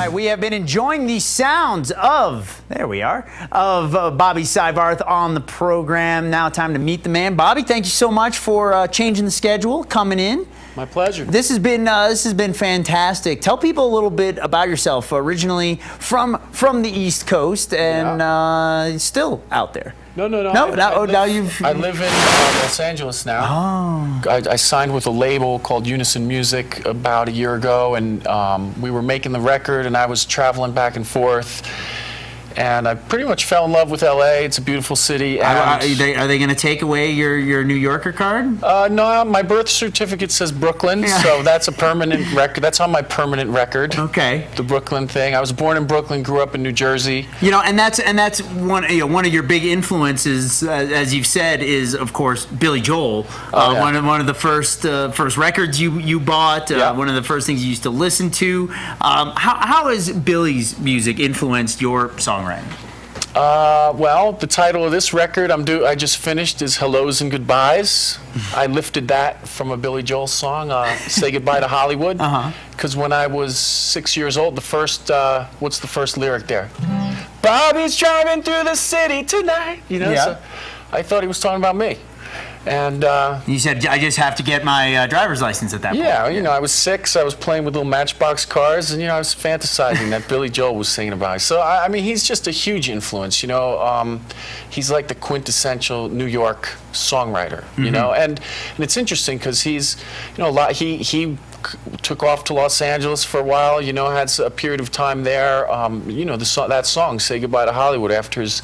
right, we have been enjoying the sounds of, there we are, of Bobby Syvarth on the program. Now time to meet the man. Bobby, thank you so much for changing the schedule, coming in. My pleasure. This has been fantastic. Tell people a little bit about yourself. Originally from the East Coast and still out there. No. I live in Los Angeles now. Oh. I signed with a label called Unison Music about a year ago, and we were making the record, and I was traveling back and forth. And I pretty much fell in love with LA. It's a beautiful city. And are they going to take away your New Yorker card? No, my birth certificate says Brooklyn, so that's a permanent record. That's on my permanent record. Okay. The Brooklyn thing. I was born in Brooklyn, grew up in New Jersey. You know, and that's one of your big influences, as you've said, is of course Billy Joel. One of the first records you bought. One of the first things you used to listen to. How has Billy's music influenced your songwriting? Well, the title of this record I just finished is Hellos and Goodbyes. I lifted that from a Billy Joel song, Say Goodbye to Hollywood. Because when I was 6 years old, what's the first lyric there? Bobby's driving through the city tonight. You know, so I thought he was talking about me. And you said, I just have to get my driver's license at that point. Yeah, you know, I was 6. I was playing with little Matchbox cars, and, you know, I was fantasizing that Billy Joel was singing about it. So, I mean, he's just a huge influence, you know. He's like the quintessential New York songwriter, you know. And it's interesting because he's, you know, he took off to Los Angeles for a while, you know, had a period of time there. You know, that song, Say Goodbye to Hollywood, after his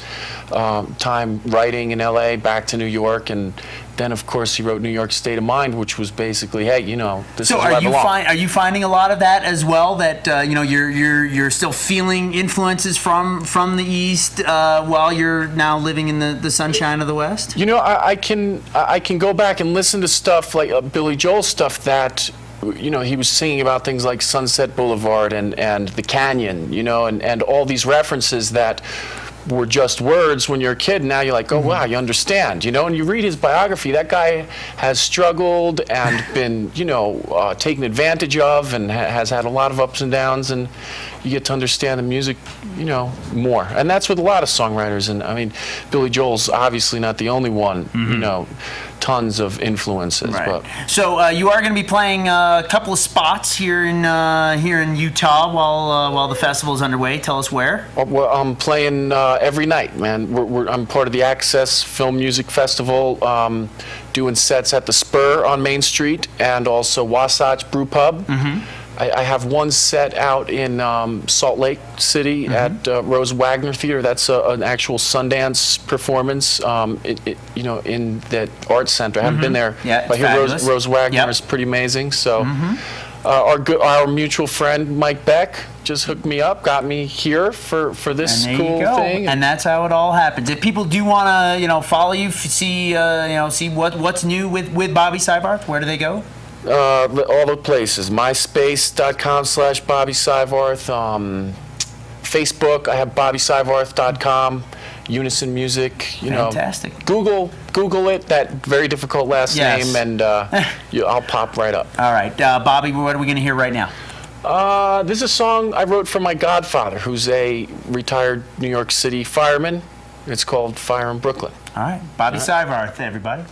time writing in LA, back to New York, and then, of course, he wrote New York State of Mind, which was basically, hey, you know, this is where I belong. Are you finding a lot of that as well? That you know, you're still feeling influences from the East while you're now living in the sunshine of the West? You know, I can go back and listen to stuff like Billy Joel stuff that, you know, he was singing about things like Sunset Boulevard and the Canyon, you know, and all these references that were just words when you're a kid. Now you're like, oh wow, you understand, you know. And you read his biography, that guy has struggled and been, you know, taken advantage of, and has had a lot of ups and downs, and you get to understand the music, you know, more. And that's with a lot of songwriters. And I mean, Billy Joel's obviously not the only one, you know. Tons of influences. Right. But so you are going to be playing a couple of spots here in Utah while the festival is underway. Tell us where. Well, I'm playing every night, man. I'm part of the Access Film Music Festival, doing sets at the Spur on Main Street and also Wasatch Brew Pub. I have one set out in Salt Lake City at Rose Wagner Theater. That's an actual Sundance performance, you know, in that art center. I haven't been there. Yeah, but here Rose Wagner is pretty amazing. So our mutual friend Mike Beck just hooked me up, got me here for this cool thing. And that's how it all happens. If people do want to, you know, follow you, see what's new with Bobby Syvarth, where do they go? All the places. MySpace.com/Bobby Syvarth. Facebook, I have BobbySyvarth.com. Unison Music. You Fantastic. know, Google it. That very difficult last name, and I'll pop right up. All right, Bobby. What are we going to hear right now? This is a song I wrote for my godfather, who's a retired New York City fireman. It's called Fire in Brooklyn. All right, Bobby Syvarth, everybody.